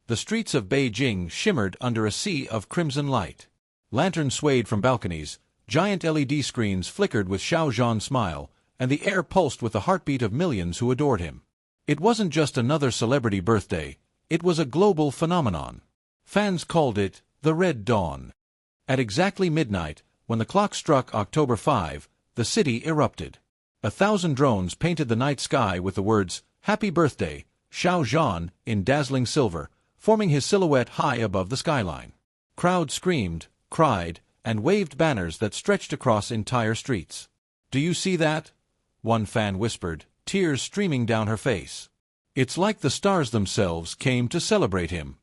The streets of Beijing shimmered under a sea of crimson light. Lanterns swayed from balconies, giant LED screens flickered with Xiao Zhan's smile, and the air pulsed with the heartbeat of millions who adored him. It wasn't just another celebrity birthday, it was a global phenomenon. Fans called it the Red Dawn. At exactly midnight, when the clock struck October 5, the city erupted. 1,000 drones painted the night sky with the words, "Happy Birthday, Xiao Zhan," in dazzling silver, forming his silhouette high above the skyline. Crowds screamed, cried, and waved banners that stretched across entire streets. "Do you see that?" one fan whispered, tears streaming down her face. "It's like the stars themselves came to celebrate him."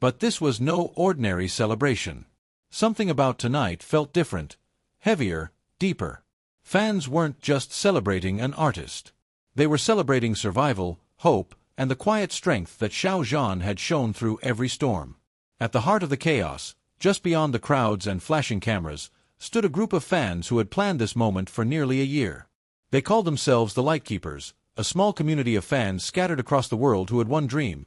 But this was no ordinary celebration. Something about tonight felt different, heavier, deeper. Fans weren't just celebrating an artist. They were celebrating survival, hope, and the quiet strength that Xiao Zhan had shown through every storm. At the heart of the chaos, just beyond the crowds and flashing cameras, stood a group of fans who had planned this moment for nearly a year. They called themselves the Lightkeepers, a small community of fans scattered across the world who had one dream: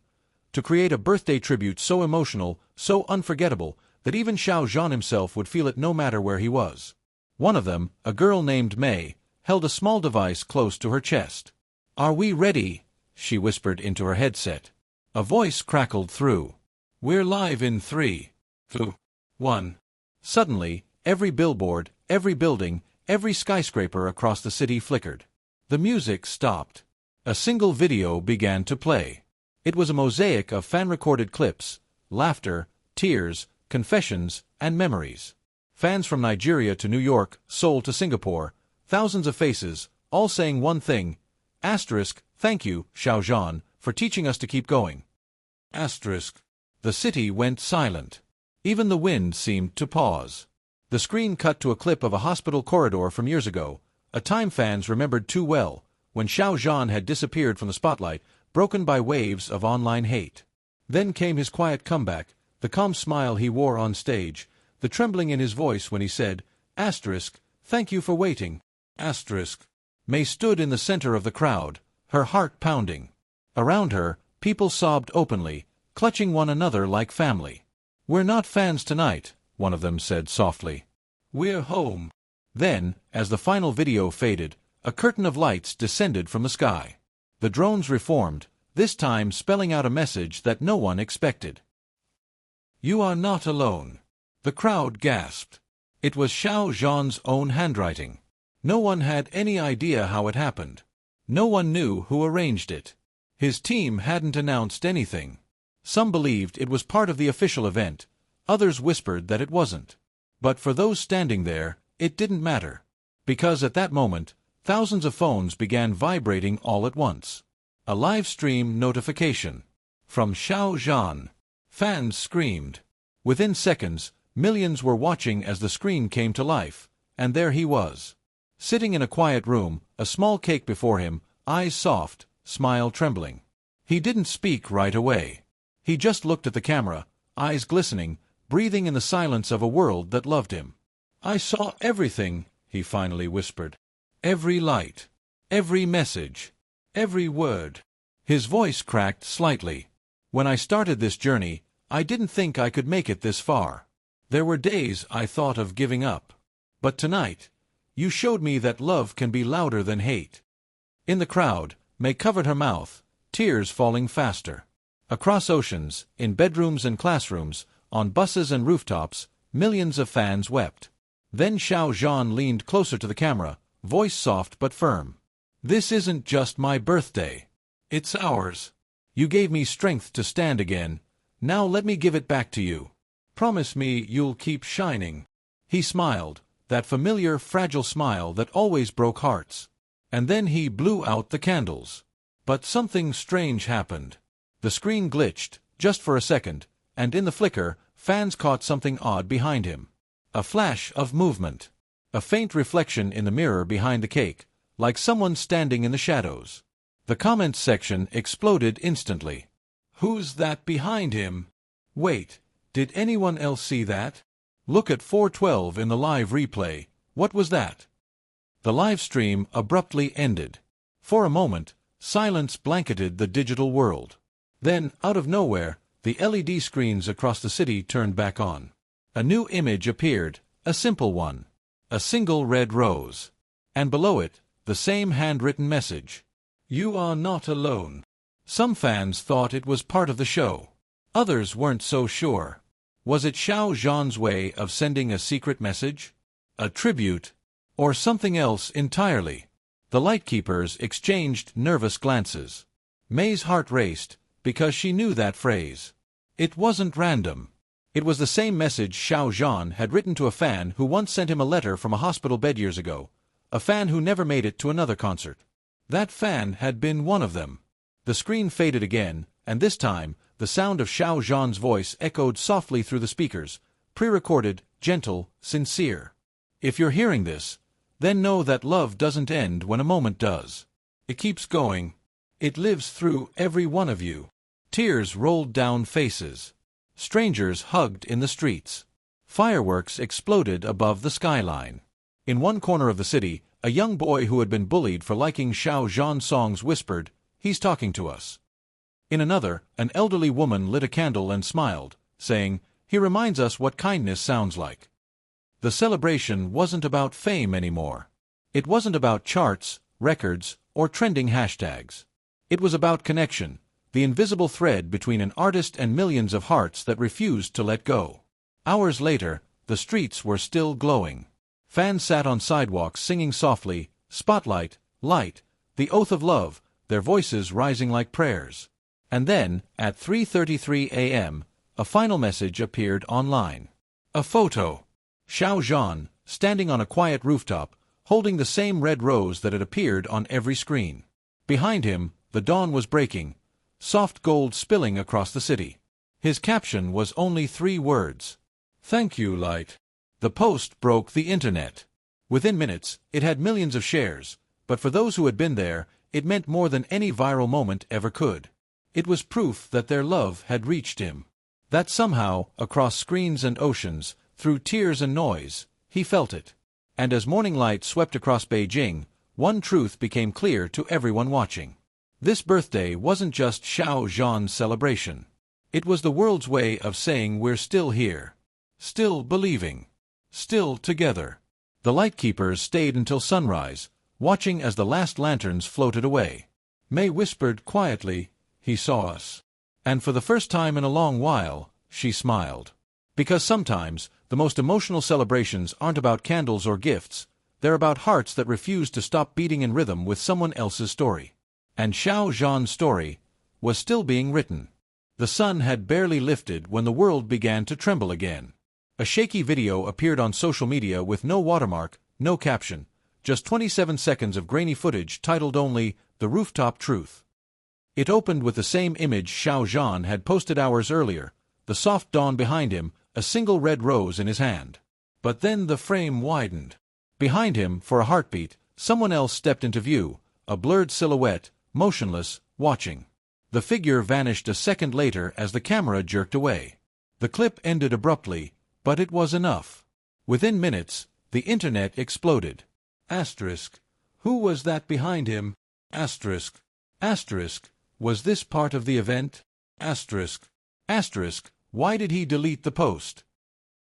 to create a birthday tribute so emotional, so unforgettable, that even Xiao Zhan himself would feel it no matter where he was. One of them, a girl named Mei, held a small device close to her chest. "Are we ready?" she whispered into her headset. A voice crackled through. "We're live in 3, 2, 1. Suddenly, every billboard, every building, every skyscraper across the city flickered. The music stopped. A single video began to play. It was a mosaic of fan-recorded clips, laughter, tears, confessions, and memories. Fans from Nigeria to New York, Seoul to Singapore, thousands of faces, all saying one thing: "Thank you, Xiao Zhan, for teaching us to keep going." The city went silent. Even the wind seemed to pause. The screen cut to a clip of a hospital corridor from years ago, a time fans remembered too well, when Xiao Zhan had disappeared from the spotlight, broken by waves of online hate. Then came his quiet comeback, the calm smile he wore on stage, the trembling in his voice when he said, "Thank you for waiting." Mei stood in the center of the crowd, her heart pounding. Around her, people sobbed openly, clutching one another like family. "We're not fans tonight," one of them said softly. "We're home." Then, as the final video faded, a curtain of lights descended from the sky. The drones reformed, this time spelling out a message that no one expected. "You are not alone." The crowd gasped. It was Xiao Zhan's own handwriting. No one had any idea how it happened. No one knew who arranged it. His team hadn't announced anything. Some believed it was part of the official event, others whispered that it wasn't. But for those standing there, it didn't matter. Because at that moment, thousands of phones began vibrating all at once. A live stream notification. From Xiao Zhan. Fans screamed. Within seconds, millions were watching as the screen came to life, and there he was. Sitting in a quiet room, a small cake before him, eyes soft, smile trembling. He didn't speak right away. He just looked at the camera, eyes glistening, breathing in the silence of a world that loved him. "I saw everything," he finally whispered. "Every light, every message, every word." His voice cracked slightly. "When I started this journey, I didn't think I could make it this far. There were days I thought of giving up. But tonight, you showed me that love can be louder than hate." In the crowd, Mei covered her mouth, tears falling faster. Across oceans, in bedrooms and classrooms, on buses and rooftops, millions of fans wept. Then Xiao Zhan leaned closer to the camera, voice soft but firm. "This isn't just my birthday. It's ours. You gave me strength to stand again. Now let me give it back to you. Promise me you'll keep shining." He smiled, that familiar, fragile smile that always broke hearts. And then he blew out the candles. But something strange happened. The screen glitched, just for a second, and in the flicker, fans caught something odd behind him. A flash of movement. A faint reflection in the mirror behind the cake, like someone standing in the shadows. The comments section exploded instantly. "Who's that behind him? Wait, did anyone else see that? Look at 412 in the live replay. What was that?" The live stream abruptly ended. For a moment, silence blanketed the digital world. Then, out of nowhere, The LED screens across the city turned back on. A new image appeared, a simple one. A single red rose. And below it, the same handwritten message. You are not alone. Some fans thought it was part of the show. Others weren't so sure. Was it Xiao Zhan's way of sending a secret message? A tribute? Or something else entirely? The lightkeepers exchanged nervous glances. May's heart raced, because she knew that phrase. It wasn't random. It was the same message Xiao Zhan had written to a fan who once sent him a letter from a hospital bed years ago, a fan who never made it to another concert. That fan had been one of them. The screen faded again, and this time, the sound of Xiao Zhan's voice echoed softly through the speakers, pre-recorded, gentle, sincere. If you're hearing this, then know that love doesn't end when a moment does. It keeps going. It lives through every one of you. Tears rolled down faces. Strangers hugged in the streets. Fireworks exploded above the skyline. In one corner of the city, a young boy who had been bullied for liking Xiao Zhan songs whispered, "He's talking to us." In another, an elderly woman lit a candle and smiled, saying, "He reminds us what kindness sounds like." The celebration wasn't about fame anymore. It wasn't about charts, records, or trending hashtags. It was about connection, the invisible thread between an artist and millions of hearts that refused to let go. Hours later, the streets were still glowing. Fans sat on sidewalks singing softly, "Spotlight, light, the oath of love," their voices rising like prayers. And then, at 3:33 a.m., a final message appeared online. A photo. Xiao Zhan, standing on a quiet rooftop, holding the same red rose that had appeared on every screen. Behind him, the dawn was breaking, soft gold spilling across the city. His caption was only 3 words. "Thank you, light." The post broke the internet. Within minutes, it had millions of shares, but for those who had been there, it meant more than any viral moment ever could. It was proof that their love had reached him. That somehow, across screens and oceans, through tears and noise, he felt it. And as morning light swept across Beijing, one truth became clear to everyone watching. This birthday wasn't just Xiao Zhan's celebration. It was the world's way of saying we're still here. Still believing. Still together. The lightkeepers stayed until sunrise, watching as the last lanterns floated away. May whispered quietly, "He saw us." And for the first time in a long while, she smiled. Because sometimes, the most emotional celebrations aren't about candles or gifts, they're about hearts that refuse to stop beating in rhythm with someone else's story. And Xiao Zhan's story was still being written. The sun had barely lifted when the world began to tremble again. A shaky video appeared on social media with no watermark, no caption, just 27 seconds of grainy footage titled only, "The Rooftop Truth." It opened with the same image Xiao Zhan had posted hours earlier, the soft dawn behind him, a single red rose in his hand. But then the frame widened. Behind him, for a heartbeat, someone else stepped into view, a blurred silhouette, motionless, watching. The figure vanished a second later as the camera jerked away. The clip ended abruptly, but it was enough. Within minutes, the internet exploded. Asterisk. Who was that behind him? Asterisk. Asterisk. Was this part of the event? Asterisk. Asterisk. Why did he delete the post?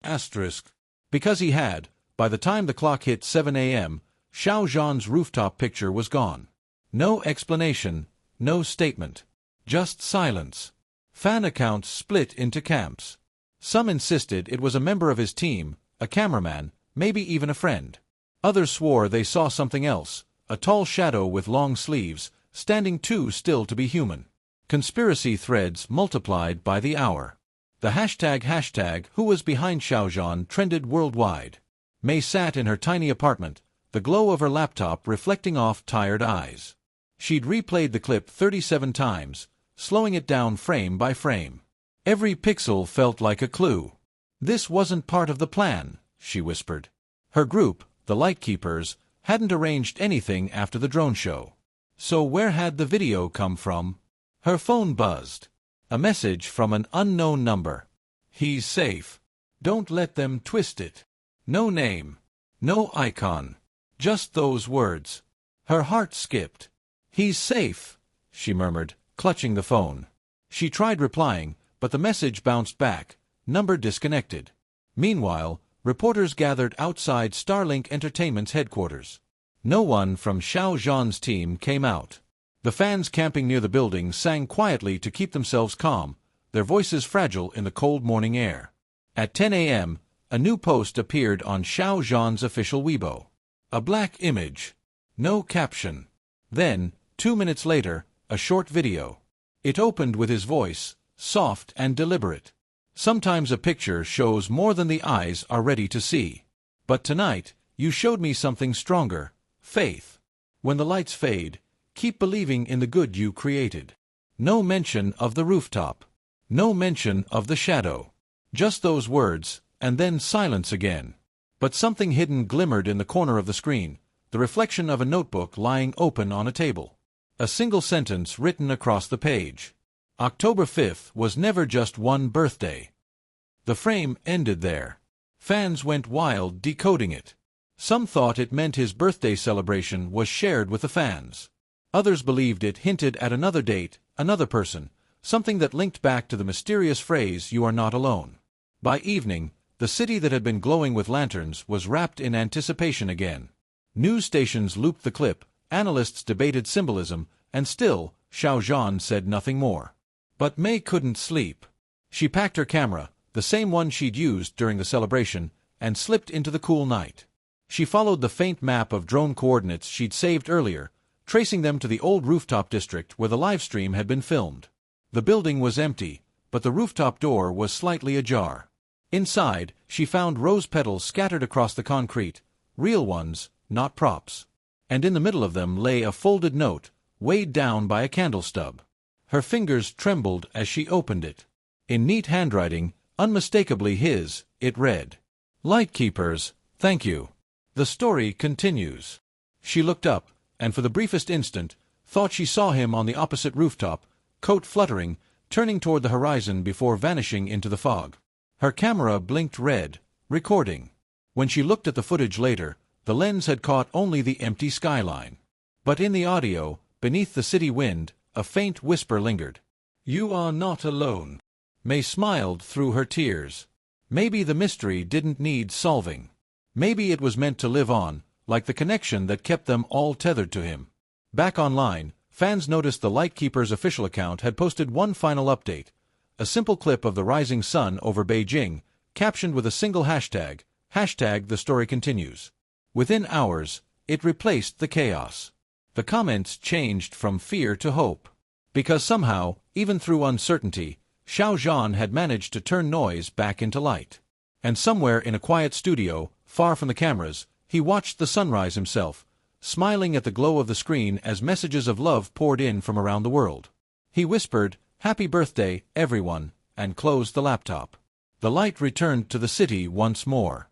Asterisk. Because he had, by the time the clock hit 7 a.m., Xiao Zhan's rooftop picture was gone. No explanation, no statement. Just silence. Fan accounts split into camps. Some insisted it was a member of his team, a cameraman, maybe even a friend. Others swore they saw something else, a tall shadow with long sleeves, standing too still to be human. Conspiracy threads multiplied by the hour. The hashtag who was behind Xiao Zhan trended worldwide. May sat in her tiny apartment, the glow of her laptop reflecting off tired eyes. She'd replayed the clip 37 times, slowing it down frame by frame. Every pixel felt like a clue. This wasn't part of the plan, she whispered. Her group, the Lightkeepers, hadn't arranged anything after the drone show. So where had the video come from? Her phone buzzed. A message from an unknown number. "He's safe. Don't let them twist it." No name. No icon. Just those words. Her heart skipped. "He's safe," she murmured, clutching the phone. She tried replying, but the message bounced back, number disconnected. Meanwhile, reporters gathered outside Starlink Entertainment's headquarters. No one from Xiao Zhan's team came out. The fans camping near the building sang quietly to keep themselves calm, their voices fragile in the cold morning air. At 10 a.m., a new post appeared on Xiao Zhan's official Weibo. A black image. No caption. Then, 2 minutes later, a short video. It opened with his voice, soft and deliberate. Sometimes a picture shows more than the eyes are ready to see. But tonight, you showed me something stronger, faith. When the lights fade, keep believing in the good you created. No mention of the rooftop. No mention of the shadow. Just those words, and then silence again. But something hidden glimmered in the corner of the screen, the reflection of a notebook lying open on a table. A single sentence written across the page. October 5th was never just one birthday. The frame ended there. Fans went wild decoding it. Some thought it meant his birthday celebration was shared with the fans. Others believed it hinted at another date, another person, something that linked back to the mysterious phrase, "You are not alone." By evening, the city that had been glowing with lanterns was wrapped in anticipation again. News stations looped the clip, analysts debated symbolism, and still, Xiao Zhan said nothing more. But Mei couldn't sleep. She packed her camera, the same one she'd used during the celebration, and slipped into the cool night. She followed the faint map of drone coordinates she'd saved earlier, tracing them to the old rooftop district where the livestream had been filmed. The building was empty, but the rooftop door was slightly ajar. Inside, she found rose petals scattered across the concrete, real ones, not props. And in the middle of them lay a folded note, weighed down by a candle stub. Her fingers trembled as she opened it. In neat handwriting, unmistakably his, it read, "Lightkeepers, thank you." The story continues. She looked up, and for the briefest instant, thought she saw him on the opposite rooftop, coat fluttering, turning toward the horizon before vanishing into the fog. Her camera blinked red, recording. When she looked at the footage later, the lens had caught only the empty skyline. But in the audio, beneath the city wind, a faint whisper lingered. "You are not alone." Mei smiled through her tears. Maybe the mystery didn't need solving. Maybe it was meant to live on, like the connection that kept them all tethered to him. Back online, fans noticed the Lightkeeper's official account had posted one final update, a simple clip of the rising sun over Beijing, captioned with a single hashtag, #The story continues. Within hours, it replaced the chaos. The comments changed from fear to hope. Because somehow, even through uncertainty, Xiao Zhan had managed to turn noise back into light. And somewhere in a quiet studio, far from the cameras, he watched the sunrise himself, smiling at the glow of the screen as messages of love poured in from around the world. He whispered, "Happy birthday, everyone," and closed the laptop. The light returned to the city once more.